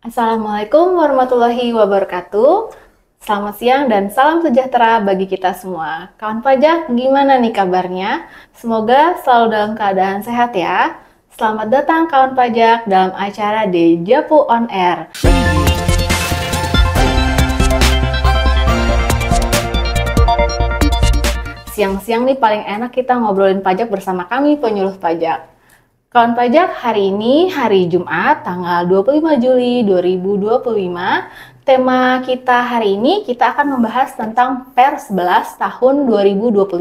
Assalamualaikum warahmatullahi wabarakatuh. Selamat siang dan salam sejahtera bagi kita semua. Kawan pajak, gimana nih kabarnya? Semoga selalu dalam keadaan sehat ya. Selamat datang kawan pajak dalam acara Dejapu On Air. Siang-siang nih paling enak kita ngobrolin pajak bersama kami penyuluh pajak. Kawan pajak, hari ini hari Jumat tanggal 25 Juli 2025. Tema kita hari ini kita akan membahas tentang Per 11 tahun 2025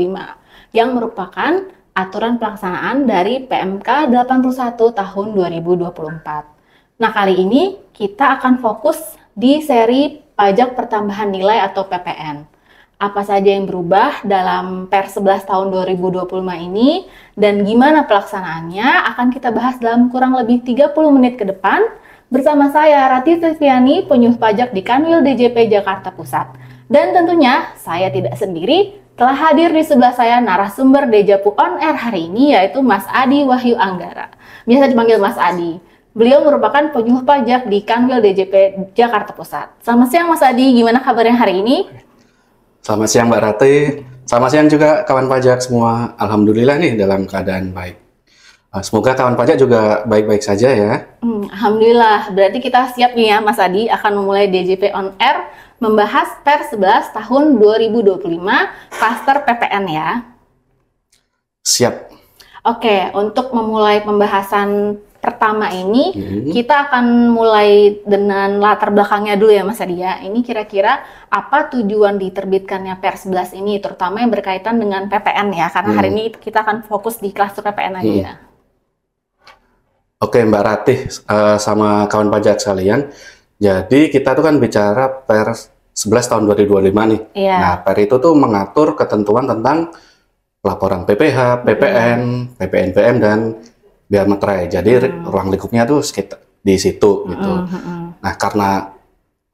yang merupakan aturan pelaksanaan dari PMK 81 tahun 2024. Nah, kali ini kita akan fokus di seri pajak pertambahan nilai atau PPN. Apa saja yang berubah dalam Per 11 tahun 2025 ini dan gimana pelaksanaannya akan kita bahas dalam kurang lebih 30 menit ke depan bersama saya Rati Silviani, penyuluh pajak di Kanwil DJP Jakarta Pusat. Dan tentunya saya tidak sendiri, telah hadir di sebelah saya narasumber Dejapu On Air hari ini yaitu Mas Adi Wahyu Anggara. Biasa dipanggil Mas Adi. Beliau merupakan penyuluh pajak di Kanwil DJP Jakarta Pusat. Selamat siang Mas Adi, gimana kabarnya hari ini? Selamat siang Mbak Rati, selamat siang juga kawan pajak semua. Alhamdulillah nih dalam keadaan baik. Semoga kawan pajak juga baik-baik saja ya. Alhamdulillah, berarti kita siap nih ya Mas Adi akan memulai DJP On Air membahas Per 11 tahun 2025 klaster PPN ya. Siap. Oke, untuk memulai pembahasan pertama ini, kita akan mulai dengan latar belakangnya dulu ya Mas Adi ya. Ini kira-kira apa tujuan diterbitkannya Per 11 ini, terutama yang berkaitan dengan PPN ya, karena hari ini kita akan fokus di klaster PPN aja. Oke Mbak Ratih sama kawan pajak sekalian, jadi kita tuh kan bicara Per 11 tahun 2025 nih. Iya. Nah, Per itu tuh mengatur ketentuan tentang laporan PPH, PPN, PPNPM, dan biaya materai. Jadi ruang lingkupnya tuh sekitar di situ gitu. Nah, karena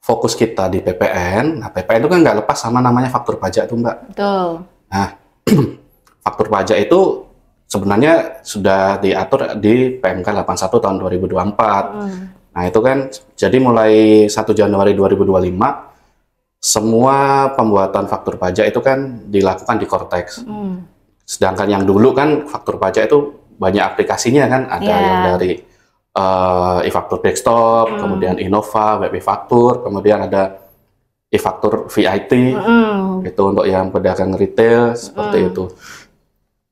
fokus kita di PPN, nah PPN itu kan nggak lepas sama namanya faktur pajak tuh Mbak. Betul. Nah, faktur pajak itu sebenarnya sudah diatur di PMK 81 tahun 2024. Nah, itu kan jadi mulai 1 Januari 2025 semua pembuatan faktur pajak itu kan dilakukan di Kortex. Sedangkan yang dulu kan faktur pajak itu banyak aplikasinya kan, ada yang dari e-faktur desktop, kemudian Innova, web e-faktur, kemudian ada e-faktur VIT, itu untuk yang pedagang retail, seperti itu.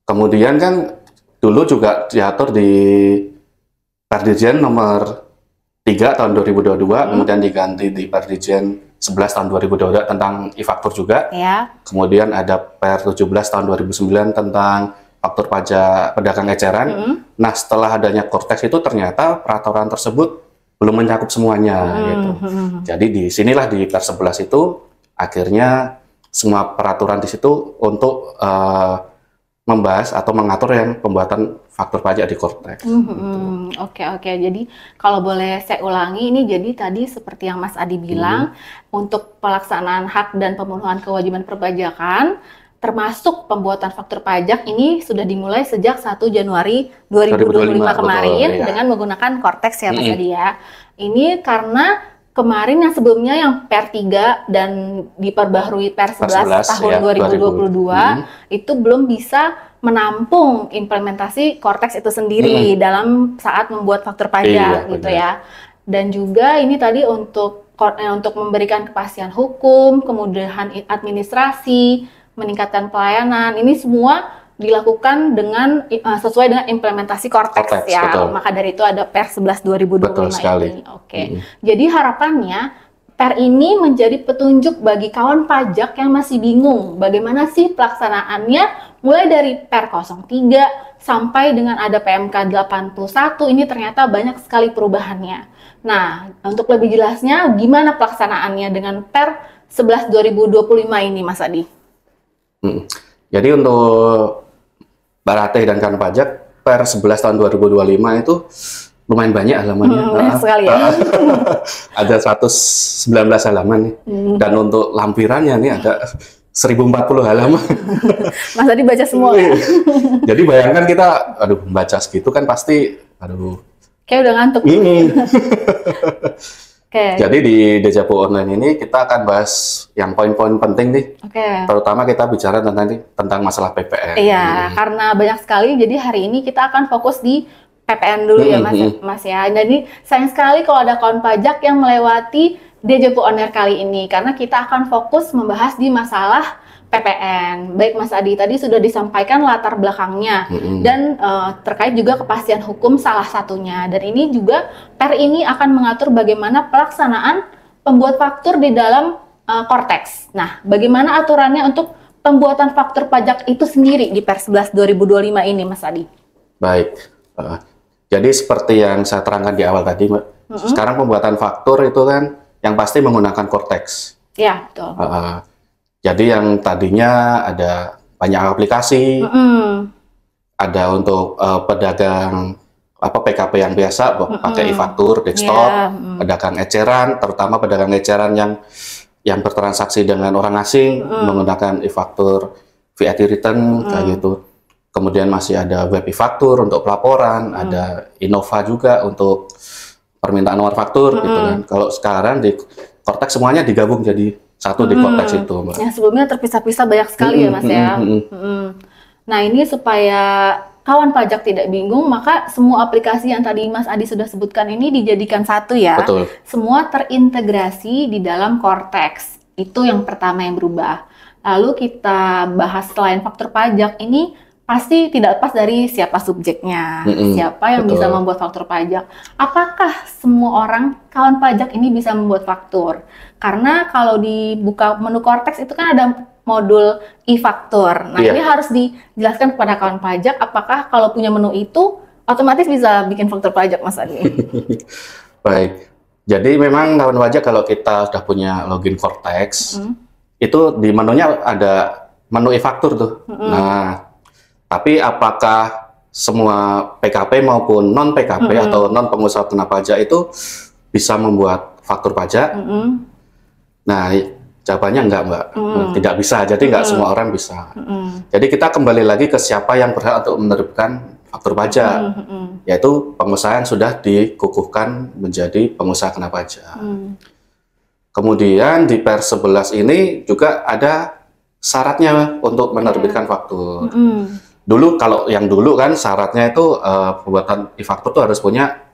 Kemudian kan dulu juga diatur di Perdirjen nomor 3 tahun 2022, kemudian diganti di Perdirjen 11 tahun 2022 tentang e-faktur juga. Kemudian ada Per 17 tahun 2009 tentang faktur pajak pedagang eceran. Nah, setelah adanya Kortex itu ternyata peraturan tersebut belum mencakup semuanya gitu. Jadi di sinilah di Per 11 itu akhirnya semua peraturan di situ untuk membahas atau mengatur yang pembuatan faktur pajak di Kortex. Oke. Jadi kalau boleh saya ulangi, ini jadi tadi seperti yang Mas Adi bilang, untuk pelaksanaan hak dan pemenuhan kewajiban perpajakan termasuk pembuatan faktur pajak ini sudah dimulai sejak 1 Januari 2025 kemarin dengan menggunakan Kortex ya Mas Adi ya. Ini karena kemarin yang sebelumnya yang Per 3 dan diperbaharui Per 11 tahun 2022 itu belum bisa menampung implementasi Kortex itu sendiri dalam saat membuat faktur pajak gitu ya. Dan juga ini tadi untuk memberikan kepastian hukum, kemudahan administrasi, meningkatkan pelayanan, ini semua dilakukan dengan sesuai dengan implementasi Kortex ya. Betul. Maka dari itu ada Per 11 2025 ini. Jadi harapannya Per ini menjadi petunjuk bagi kawan pajak yang masih bingung bagaimana sih pelaksanaannya mulai dari Per 03 sampai dengan ada PMK 81 ini ternyata banyak sekali perubahannya. Nah, untuk lebih jelasnya gimana pelaksanaannya dengan Per 11 2025 ini Mas Adi? Jadi untuk Mbak Ratih dan kawan pajak, Per 11 tahun 2025 itu lumayan banyak halamannya. Banyak sekali ya. Ada 119 halaman nih. Dan untuk lampirannya nih ada 1040 halaman. Mas Adi baca semua ya? Jadi bayangkan kita, baca segitu kan pasti, Kayak udah ngantuk. Oke. Jadi di Dejavu Online ini kita akan bahas yang poin-poin penting nih. Oke. Terutama kita bicara tentang masalah PPN. Iya, karena banyak sekali. Jadi hari ini kita akan fokus di PPN dulu ya Mas ya. Jadi sayang sekali kalau ada kawan pajak yang melewati Dejavu Online kali ini, karena kita akan fokus membahas di masalah PPN. Baik Mas Adi, tadi sudah disampaikan latar belakangnya dan terkait juga kepastian hukum salah satunya. Dan ini juga ini akan mengatur bagaimana pelaksanaan pembuat faktur di dalam Cortex. Nah, bagaimana aturannya untuk pembuatan faktur pajak itu sendiri di Per 11 2025 ini, Mas Adi? Baik. Jadi seperti yang saya terangkan di awal tadi, Mbak. Sekarang pembuatan faktur itu kan yang pasti menggunakan Cortex. Ya, betul. Jadi yang tadinya ada banyak aplikasi, ada untuk pedagang PKP yang biasa pakai e-faktur, desktop, pedagang eceran, terutama pedagang eceran yang bertransaksi dengan orang asing menggunakan e-faktur, VAT return kayak gitu. Kemudian masih ada web e-faktur untuk pelaporan, ada Innova juga untuk permintaan nomor faktur gitu kan. Kalau sekarang di Cortex semuanya digabung jadi satu di Cortex itu, Mbak. Yang sebelumnya terpisah-pisah banyak sekali ya, Mas ya. Nah, ini supaya kawan pajak tidak bingung, maka semua aplikasi yang tadi Mas Adi sudah sebutkan ini dijadikan satu ya. Betul. Semua terintegrasi di dalam Cortex. Itu yang pertama yang berubah. Lalu kita bahas selain faktur pajak ini pasti tidak lepas dari siapa subjeknya, siapa yang bisa membuat faktur pajak. Apakah semua orang kawan pajak ini bisa membuat faktur? Karena kalau dibuka menu Cortex itu kan ada modul e-faktur. Nah, ini harus dijelaskan kepada kawan pajak apakah kalau punya menu itu otomatis bisa bikin faktur pajak, Mas Adi. Baik. Jadi memang kawan pajak kalau kita sudah punya login Cortex, itu di menunya ada menu e-faktur tuh. Nah, tapi apakah semua PKP maupun non PKP atau non pengusaha kena pajak itu bisa membuat faktur pajak? Nah, jawabannya enggak, Mbak. Tidak bisa. Jadi enggak semua orang bisa. Jadi kita kembali lagi ke siapa yang berhak untuk menerbitkan faktur pajak, yaitu pengusaha yang sudah dikukuhkan menjadi pengusaha kena pajak. Kemudian di Per 11 ini juga ada syaratnya untuk menerbitkan faktur. Kalau yang dulu kan syaratnya itu pembuatan e-faktur itu harus punya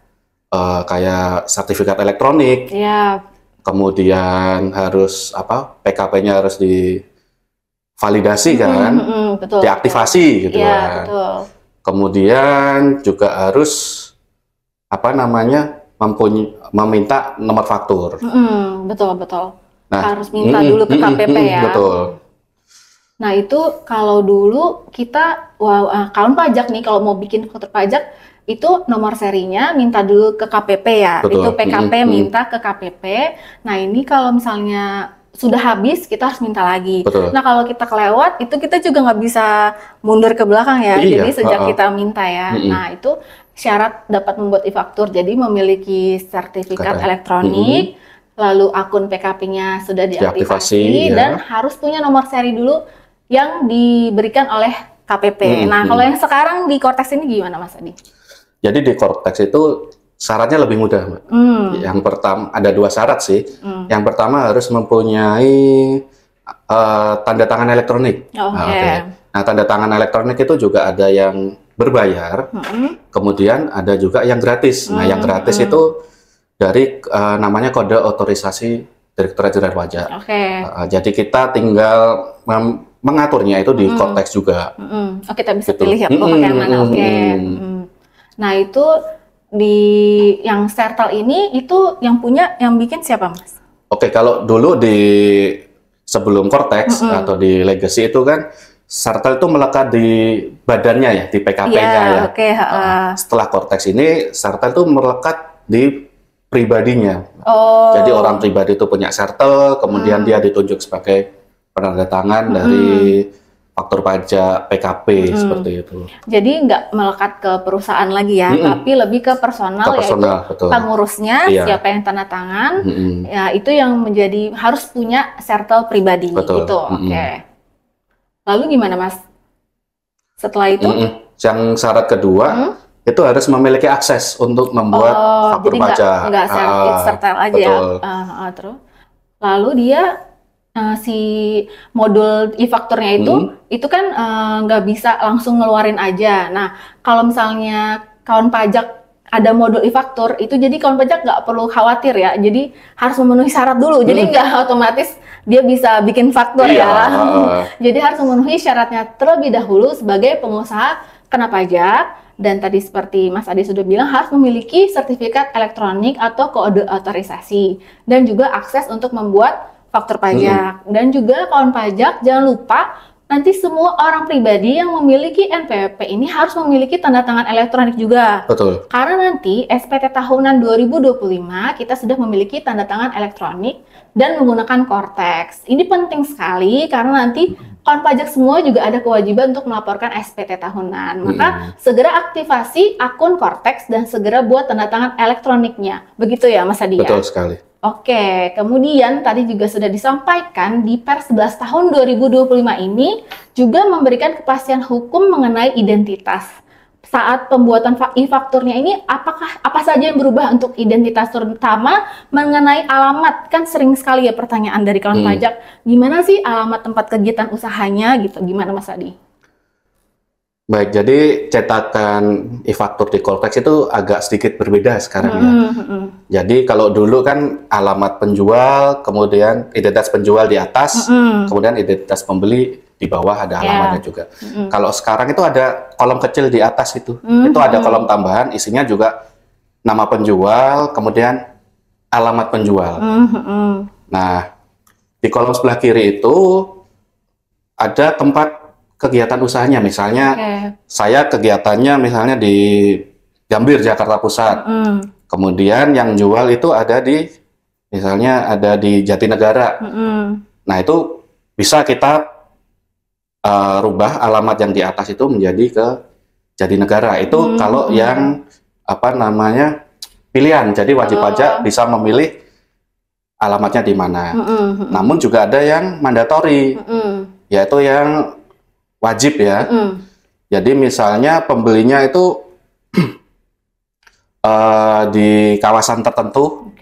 kayak sertifikat elektronik. Kemudian harus PKP-nya harus divalidasi kan, betul, diaktifasi gitu kan. Betul. Kemudian juga harus meminta nomor faktur. Betul. Nah, harus minta dulu ke KPP ya. Betul. Nah, itu kalau dulu kita kawan pajak nih kalau mau bikin faktur pajak itu nomor serinya minta dulu ke KPP ya. Betul. Itu PKP minta ke KPP. Nah, ini kalau misalnya sudah habis kita harus minta lagi. Betul. Nah, kalau kita kelewat itu kita juga nggak bisa mundur ke belakang ya. Jadi sejak kita minta ya. Nah, itu syarat dapat membuat e-faktur. Jadi memiliki sertifikat elektronik, lalu akun PKP-nya sudah diaktifasi dan harus punya nomor seri dulu yang diberikan oleh KPP. Nah, kalau yang sekarang di Cortex ini gimana, Mas Adi? Jadi di Cortex itu syaratnya lebih mudah, Mbak. Yang pertama ada 2 syarat sih. Yang pertama harus mempunyai tanda tangan elektronik. Nah, tanda tangan elektronik itu juga ada yang berbayar, kemudian ada juga yang gratis. Nah, yang gratis itu dari namanya kode otorisasi Direktorat Jenderal Pajak. Jadi kita tinggal mengaturnya itu di Cortex juga. Kita bisa pilih ya mau pakai yang mana. Nah, itu di yang Sertal ini itu yang bikin siapa, Mas? Kalau dulu di sebelum Cortex atau di Legacy itu kan Sertal itu melekat di badannya ya, di PKP-nya ya. Setelah Cortex ini Sertal itu melekat di pribadinya. Jadi orang pribadi itu punya Sertal, kemudian dia ditunjuk sebagai penanda tangan dari faktur pajak PKP seperti itu. Jadi nggak melekat ke perusahaan lagi ya, tapi lebih ke personal, yaitu betul. Pengurusnya, siapa yang tanda tangan, ya itu yang menjadi harus punya Sertal pribadi. Betul. Gitu. Lalu gimana, Mas? Setelah itu? Yang syarat kedua itu harus memiliki akses untuk membuat faktur jadi pajak. nggak sertel aja betul. ya. Terus lalu dia si modul e-fakturnya itu kan nggak bisa langsung ngeluarin aja. Nah, kalau misalnya kawan pajak ada modul e-faktur, itu jadi kawan pajak nggak perlu khawatir ya. Jadi harus memenuhi syarat dulu. Jadi nggak otomatis dia bisa bikin faktur ya. Jadi harus memenuhi syaratnya terlebih dahulu sebagai pengusaha kena pajak. Dan tadi seperti Mas Adi sudah bilang harus memiliki sertifikat elektronik atau kode otorisasi. Dan juga akses untuk membuat faktur pajak. Dan juga kawan pajak jangan lupa nanti semua orang pribadi yang memiliki NPWP ini harus memiliki tanda tangan elektronik juga. Betul. Karena nanti SPT tahunan 2025 kita sudah memiliki tanda tangan elektronik dan menggunakan Cortex. Ini penting sekali karena nanti kawan pajak semua juga ada kewajiban untuk melaporkan SPT tahunan. Maka segera aktivasi akun Cortex dan segera buat tanda tangan elektroniknya. Begitu ya Mas Adi? Betul sekali. Oke, kemudian tadi juga sudah disampaikan di Pers 11 tahun 2025 ini juga memberikan kepastian hukum mengenai identitas. Saat pembuatan e-fakturnya ini apa saja yang berubah untuk identitas, terutama mengenai alamat? Kan sering sekali ya pertanyaan dari kawan pajak, gimana sih alamat tempat kegiatan usahanya gitu? Gimana Mas Adi? Baik, jadi cetakan e-faktur di Cortex itu agak sedikit berbeda sekarang ya. Jadi kalau dulu kan alamat penjual, kemudian identitas penjual di atas, kemudian identitas pembeli di bawah ada alamatnya juga. Kalau sekarang itu ada kolom kecil di atas itu ada kolom tambahan, isinya juga nama penjual, kemudian alamat penjual. Nah, di kolom sebelah kiri itu ada tempat kegiatan usahanya, misalnya saya kegiatannya misalnya di Gambir, Jakarta Pusat. Kemudian yang jual itu ada di misalnya ada di Jatinegara. Nah, itu bisa kita rubah alamat yang di atas itu menjadi ke Jatinegara. Itu kalau yang apa namanya pilihan. Jadi wajib pajak bisa memilih alamatnya di mana. Namun juga ada yang mandatori, yaitu yang wajib ya. Jadi misalnya pembelinya itu di kawasan tertentu.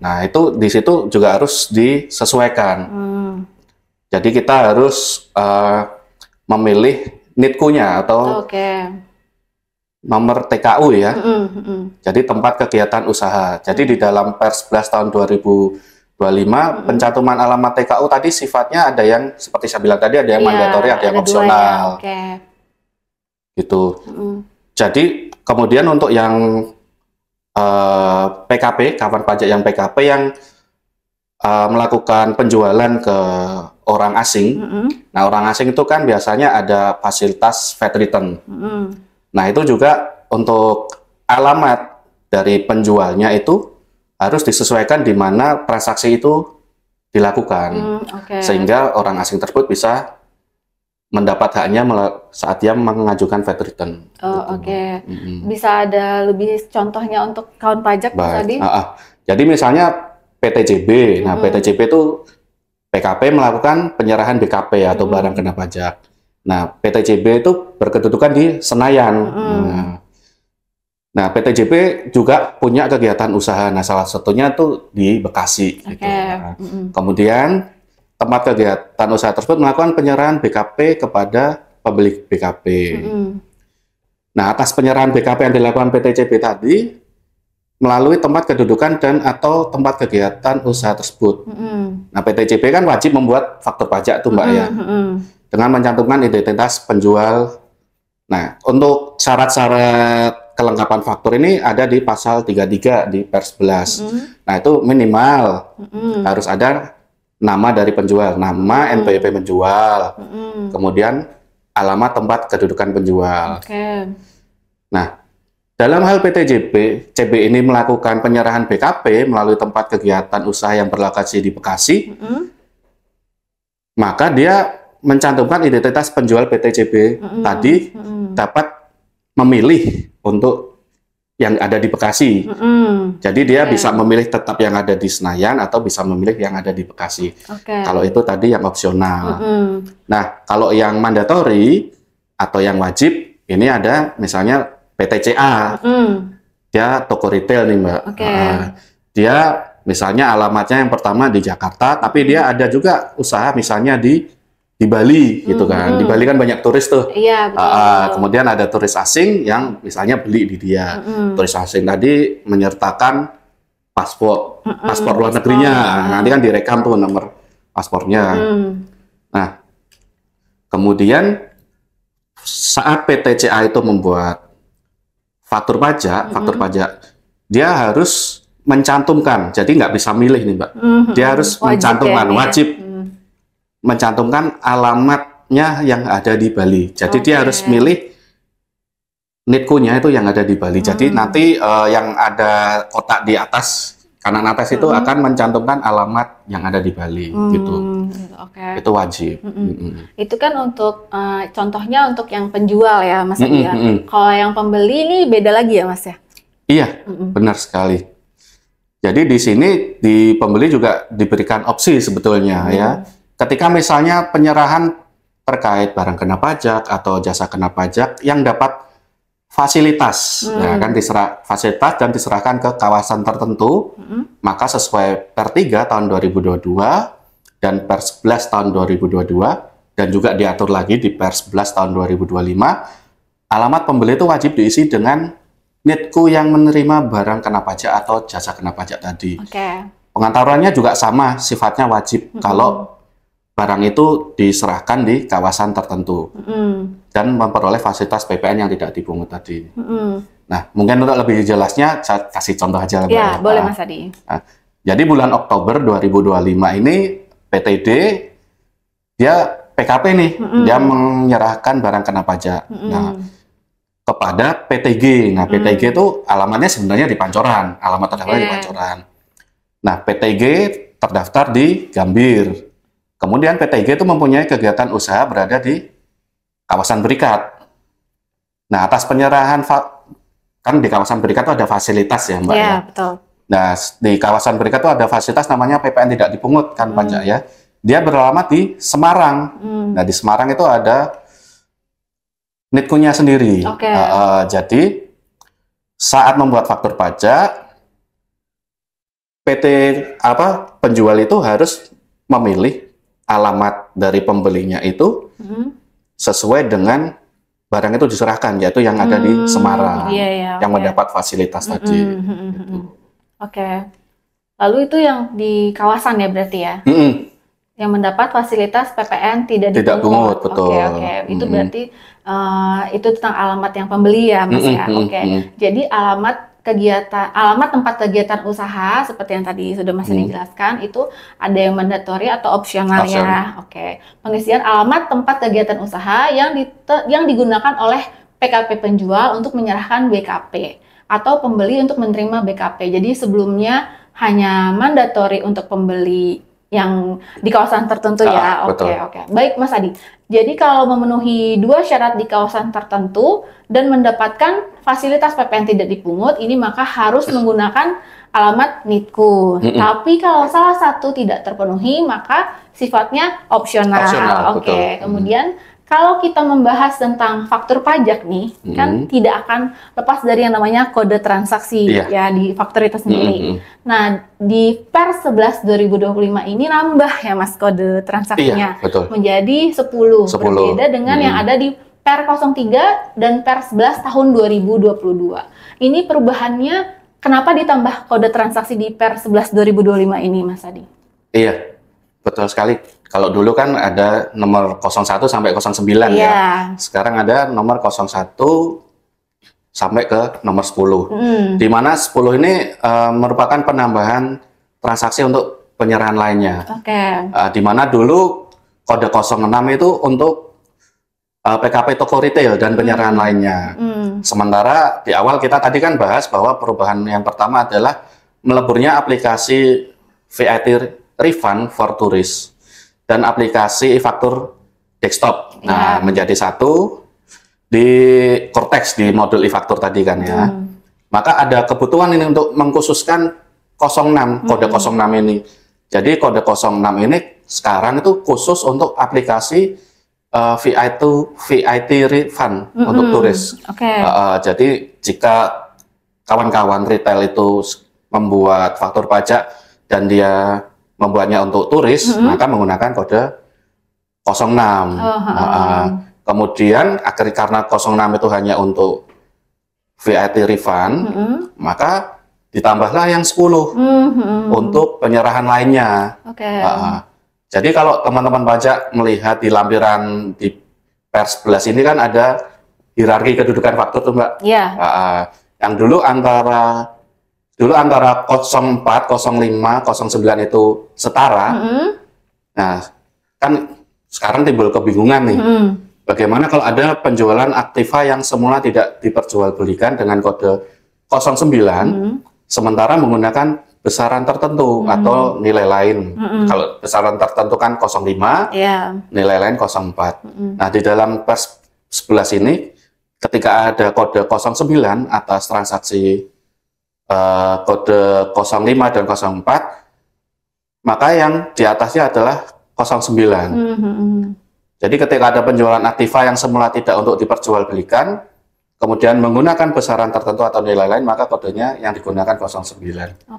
Nah, itu di situ juga harus disesuaikan. Jadi kita harus memilih NITKU-nya atau nomor TKU ya. Jadi tempat kegiatan usaha. Jadi di dalam Pers 11 tahun 2025 pencantuman alamat TKU tadi sifatnya ada yang seperti saya bilang tadi, ada yang mandatori, ada yang opsional. Gitu. Jadi kemudian untuk yang PKP, kawan pajak yang PKP yang melakukan penjualan ke orang asing. Nah, orang asing itu kan biasanya ada fasilitas VAT return. Nah, itu juga untuk alamat dari penjualnya itu harus disesuaikan di mana transaksi itu dilakukan, sehingga orang asing tersebut bisa mendapat haknya saat dia mengajukan VAT return. Bisa ada lebih contohnya untuk kawan pajak tadi? Jadi misalnya PTJB, nah PTJB itu PKP melakukan penyerahan BKP atau barang kena pajak. Nah, PTJB itu berkedudukan di Senayan. Nah, PTJB juga punya kegiatan usaha. Nah, salah satunya tuh di Bekasi. Gitu. Kemudian tempat kegiatan usaha tersebut melakukan penyerahan BKP kepada pemilik BKP. Nah, atas penyerahan BKP yang dilakukan PTJB tadi melalui tempat kedudukan dan atau tempat kegiatan usaha tersebut. Nah, PTJB kan wajib membuat faktur pajak tuh Mbak ya, dengan mencantumkan identitas penjual. Nah, untuk syarat-syarat kelengkapan faktur ini ada di pasal 33 di Pers 11. Nah, itu minimal harus ada nama dari penjual, nama NPWP penjual, kemudian alamat tempat kedudukan penjual. Nah, dalam hal PTJB, CB ini melakukan penyerahan BKP melalui tempat kegiatan usaha yang berlokasi di Bekasi, maka dia mencantumkan identitas penjual PTJB tadi dapat memilih untuk yang ada di Bekasi. Jadi dia bisa memilih tetap yang ada di Senayan atau bisa memilih yang ada di Bekasi. Kalau itu tadi yang opsional. Nah, kalau yang mandatori atau yang wajib, ini ada misalnya PTCA. Dia toko retail nih Mbak. Dia misalnya alamatnya yang pertama di Jakarta, tapi dia ada juga usaha misalnya di Bali gitu kan. Di Bali kan banyak turis tuh. Iya, betul. Kemudian ada turis asing yang misalnya beli di dia. Turis asing tadi menyertakan paspor luar negerinya. Nanti kan direkam tuh nomor paspornya. Nah, kemudian saat PTCA itu membuat faktur pajak, dia harus mencantumkan. Jadi nggak bisa milih nih Mbak. Dia harus mencantumkan, wajib mencantumkan alamatnya yang ada di Bali. Jadi dia harus milih NITKU-nya itu yang ada di Bali. Jadi nanti yang ada kotak di atas, kanan atas itu akan mencantumkan alamat yang ada di Bali gitu. Itu wajib. Itu kan untuk contohnya untuk yang penjual ya Mas ya. Kalau yang pembeli ini beda lagi ya Mas ya? Iya, benar sekali. Jadi di sini di pembeli juga diberikan opsi sebetulnya ya. Ketika misalnya penyerahan terkait barang kena pajak atau jasa kena pajak yang dapat fasilitas, ya kan fasilitas dan diserahkan ke kawasan tertentu, maka sesuai Per 3 tahun 2022 dan Per 11 tahun 2022 dan juga diatur lagi di Per 11 tahun 2025, alamat pembeli itu wajib diisi dengan NITKU yang menerima barang kena pajak atau jasa kena pajak tadi. Pengantarannya juga sama, sifatnya wajib kalau barang itu diserahkan di kawasan tertentu dan memperoleh fasilitas PPN yang tidak dipungut tadi. Nah, mungkin untuk lebih jelasnya saya kasih contoh aja. Ya, boleh Mas Adi. Nah, jadi bulan Oktober 2025 ini PTD dia PKP nih, dia menyerahkan barang kena pajak. Nah, kepada PTG. Nah, PTG itu alamatnya sebenarnya di Pancoran, alamat terdaftar di Pancoran. Nah, PTG terdaftar di Gambir. Kemudian PTG itu mempunyai kegiatan usaha berada di kawasan berikat. Nah, atas penyerahan kan di kawasan berikat itu ada fasilitas ya Mbak ya. Betul. Nah, di kawasan berikat itu ada fasilitas namanya PPN tidak dipungut kan pajak ya. Dia beralamat di Semarang. Nah, di Semarang itu ada NITKU-nya sendiri. Jadi saat membuat faktur pajak, penjual itu harus memilih alamat dari pembelinya itu sesuai dengan barang itu diserahkan, yaitu yang ada di Semarang, yang mendapat fasilitas tadi. Lalu itu yang di kawasan ya berarti ya? Yang mendapat fasilitas PPN tidak dipungut. Betul. Itu berarti itu tentang alamat yang pembeli ya Mas ya? Jadi alamat tempat kegiatan usaha seperti yang tadi sudah Mas dijelaskan itu ada yang mandatory atau opsional ya. Pengisian alamat tempat kegiatan usaha yang digunakan oleh PKP penjual untuk menyerahkan BKP atau pembeli untuk menerima BKP. Jadi sebelumnya hanya mandatory untuk pembeli yang di kawasan tertentu ya. Baik Mas Adi. Jadi kalau memenuhi dua syarat di kawasan tertentu dan mendapatkan fasilitas PPN tidak dipungut, ini maka harus menggunakan alamat NITKU. Tapi kalau salah satu tidak terpenuhi, maka sifatnya opsional. Kemudian kalau kita membahas tentang faktur pajak nih, kan tidak akan lepas dari yang namanya kode transaksi ya di faktur itu sendiri. Nah, di Per 11 2025 ini nambah ya Mas kode transaksinya menjadi 10. Berbeda dengan yang ada di Per 03 dan Per 11 tahun 2022. Ini perubahannya kenapa ditambah kode transaksi di Per 11 2025 ini Mas Adi? Iya, betul sekali. Kalau dulu kan ada nomor 01 sampai 09 ya. Sekarang ada nomor 01 sampai ke nomor 10. Di mana 10 ini merupakan penambahan transaksi untuk penyerahan lainnya. Di mana dulu kode 06 itu untuk PKP toko retail dan penyerahan lainnya. Sementara di awal kita tadi kan bahas bahwa perubahan yang pertama adalah meleburnya aplikasi VAT Refund for Tourist dan aplikasi e-faktur desktop. Nah, menjadi satu di Cortex di modul e-faktur tadi kan ya. Maka ada kebutuhan ini untuk mengkhususkan 06, kode 06 ini. Jadi kode 06 ini sekarang itu khusus untuk aplikasi VIT refund untuk turis. Oke. Jadi jika kawan-kawan retail itu membuat faktur pajak dan dia membuatnya untuk turis, maka menggunakan kode 06. Kemudian karena 06 itu hanya untuk VIT refund, maka ditambahlah yang 10 untuk penyerahan lainnya. Jadi kalau teman-teman pajak melihat di lampiran di pers 11 ini kan ada hierarki kedudukan faktur tuh Mbak. Iya. Yang dulu antara 04, 05, 09 itu setara. Nah, kan sekarang timbul kebingungan nih. Bagaimana kalau ada penjualan aktiva yang semula tidak diperjualbelikan dengan kode 09, sementara menggunakan besaran tertentu atau nilai lain. Kalau besaran tertentu kan 05, nilai lain 04. Nah, di dalam pers 11 ini, ketika ada kode 09 atas transaksi kode 05 dan 04, maka yang di atasnya adalah 09. Jadi ketika ada penjualan aktiva yang semula tidak untuk diperjualbelikan, kemudian menggunakan besaran tertentu atau nilai lain, maka kodenya yang digunakan 09.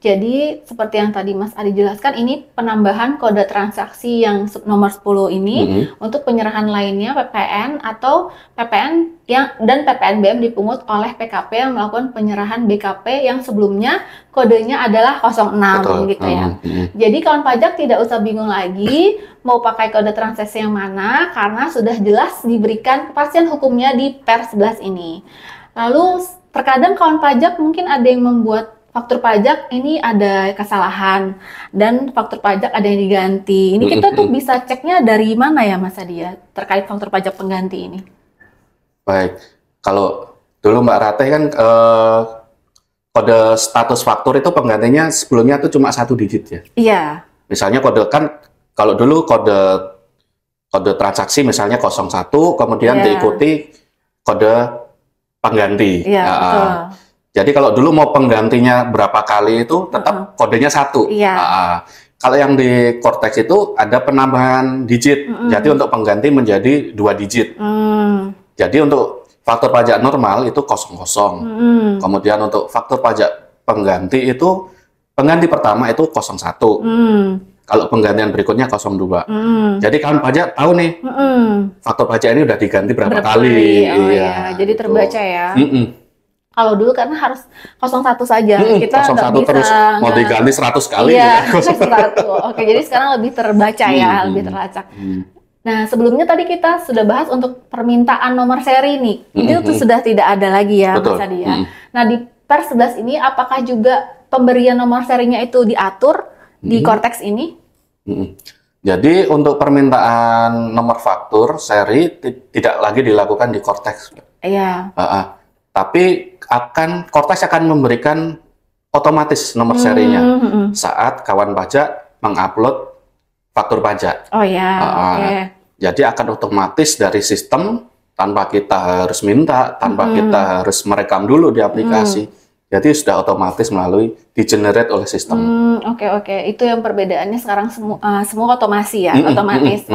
Jadi seperti yang tadi Mas Adi jelaskan, ini penambahan kode transaksi yang nomor 10 ini untuk penyerahan lainnya PPN atau PPN dan PPNBM dipungut oleh PKP yang melakukan penyerahan BKP yang sebelumnya kodenya adalah 06 gitu ya. Jadi kawan pajak tidak usah bingung lagi mau pakai kode transaksi yang mana, karena sudah jelas diberikan kepastian hukumnya di pers 11 ini. Lalu terkadang kawan pajak mungkin ada yang membuat faktur pajak ini ada kesalahan dan faktur pajak ada yang diganti. Ini kita tuh bisa ceknya dari mana ya Mas Adi ya terkait faktur pajak pengganti ini? Baik, kalau dulu Mbak Rate kan kode status faktur itu penggantinya sebelumnya tuh cuma 1 digit ya? Iya. Misalnya kode kan, kalau dulu kode transaksi misalnya 01, kemudian diikuti kode pengganti. Jadi kalau dulu mau penggantinya berapa kali itu tetap kodenya 1. Kalau yang di Cortex itu ada penambahan digit, jadi untuk pengganti menjadi 2 digit. Jadi untuk faktur pajak normal itu 00. Kemudian untuk faktur pajak pengganti itu, pengganti pertama itu 01. Kalau penggantian berikutnya 02. Jadi kawan pajak tahu nih, faktur pajak ini udah diganti berapa kali. Jadi terbaca ya. Kalau dulu karena harus 01 saja, kita 01 bisa terus mau diganti 100 kali. Iya, 100. Oke, jadi sekarang lebih terbaca ya, lebih terlacak. Nah, sebelumnya tadi kita sudah bahas untuk permintaan nomor seri nih. Itu tuh sudah tidak ada lagi ya, Mas Adi ya. Nah, di pers 11 ini apakah juga pemberian nomor serinya itu diatur di Cortex ini? Jadi untuk permintaan nomor faktur seri tidak lagi dilakukan di Cortex. Iya. Tapi Cortex akan memberikan otomatis nomor serinya saat kawan pajak mengupload faktur pajak. Jadi akan otomatis dari sistem tanpa kita harus minta, tanpa kita harus merekam dulu di aplikasi. Jadi sudah otomatis melalui di-generate oleh sistem. Oke. Itu yang perbedaannya sekarang semua otomasi ya, otomatis.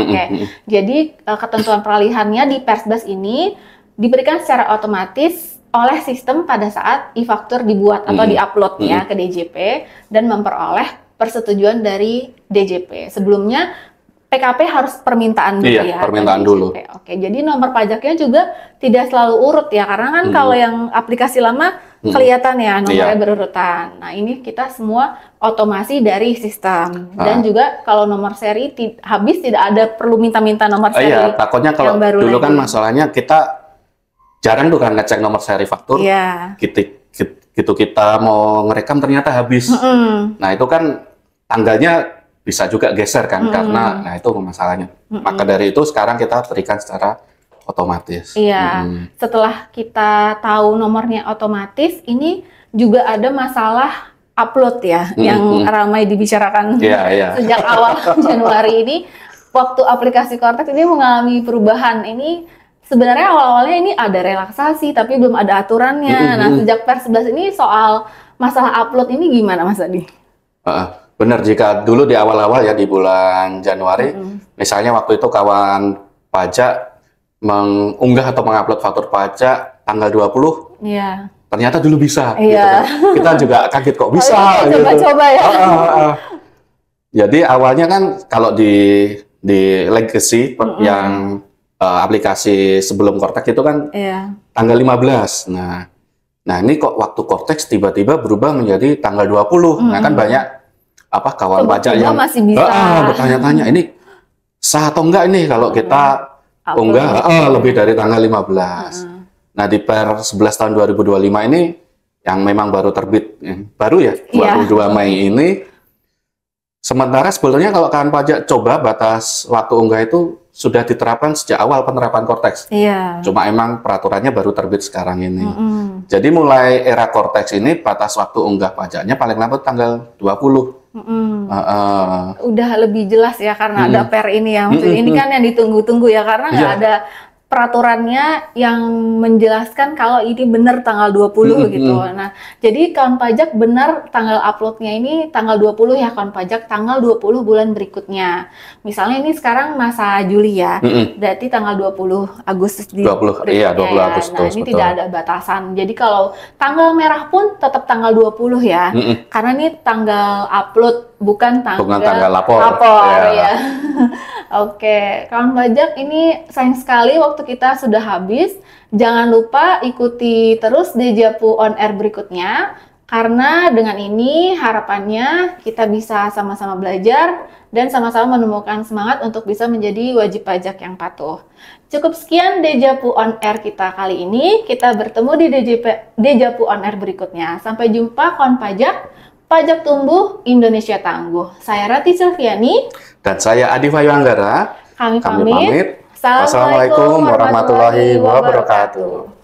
Jadi ketentuan peralihannya di pers 11 ini diberikan secara otomatis oleh sistem pada saat e-faktur dibuat atau di-upload ya ke DJP dan memperoleh persetujuan dari DJP. Sebelumnya PKP harus permintaan dulu ya. Permintaan dulu. Oke, jadi nomor pajaknya juga tidak selalu urut ya, karena kan kalau yang aplikasi lama kelihatan ya nomornya berurutan. Nah, ini kita semua otomasi dari sistem. Dan juga kalau nomor seri habis tidak ada perlu minta-minta nomor seri. Takutnya kalau dulu kan masalahnya kita jarang tuh kan ngecek nomor seri faktur. Gitu kita mau ngerekam ternyata habis. Nah, itu kan tanggalnya bisa juga geser kan, karena itu masalahnya. Maka dari itu sekarang kita berikan secara otomatis. Setelah kita tahu nomornya otomatis, ini juga ada masalah upload ya, yang ramai dibicarakan sejak awal Januari ini. Waktu aplikasi Cortex ini mengalami perubahan. Ini sebenarnya awal-awalnya ini ada relaksasi, tapi belum ada aturannya. Nah, sejak pers 11 ini soal masalah upload ini gimana Mas Adi? Benar, jika dulu di awal-awal ya di bulan Januari Misalnya waktu itu kawan pajak mengunggah atau mengupload faktur pajak tanggal 20, Iya. ternyata dulu bisa, gitu Iya. kan. Kita juga kaget kok bisa, Oh, gitu. coba-coba ya. Jadi awalnya kan kalau di legacy yang aplikasi sebelum Cortex itu kan Iya. tanggal 15. Nah ini kok waktu Cortex tiba-tiba berubah menjadi tanggal 20. Nah kan banyak kawan pajak yang masih bisa. bertanya-tanya ini sah atau enggak ini kalau kita unggah lebih dari tanggal 15. Nah di per 11 tahun 2025 ini yang memang baru terbit, baru ya 22 Mei ini. Sementara sebetulnya kalau kawan pajak coba batas waktu unggah itu sudah diterapkan sejak awal penerapan Cortex. Iya. Cuma emang peraturannya baru terbit sekarang ini. Jadi mulai era Cortex ini batas waktu unggah pajaknya paling lambat tanggal 20. Udah lebih jelas ya karena ada per ini ya. Maksudnya ini kan yang ditunggu-tunggu ya karena nggak ada peraturannya yang menjelaskan kalau ini benar tanggal 20 gitu. Nah, jadi kawan pajak benar tanggal uploadnya ini tanggal 20 ya kawan pajak, tanggal 20 bulan berikutnya. Misalnya ini sekarang masa Juli ya, berarti tanggal 20 Agustus di 20 Agustus. Nah, ini betul. Tidak ada batasan. Jadi kalau tanggal merah pun tetap tanggal 20 ya. Karena ini tanggal upload bukan tanggal lapor ya. Oke, kawan pajak ini sayang sekali waktu kita sudah habis. Jangan lupa ikuti terus Dejapu on Air berikutnya. Karena dengan ini harapannya kita bisa sama-sama belajar dan sama-sama menemukan semangat untuk bisa menjadi wajib pajak yang patuh. Cukup sekian Dejapu on Air kita kali ini. Kita bertemu di Dejapu on Air berikutnya. Sampai jumpa kawan pajak. Pajak tumbuh, Indonesia tangguh. Saya Rati Silviani. Dan saya Adi Vayu Anggara. Kami pamit. Wassalamualaikum warahmatullahi wabarakatuh.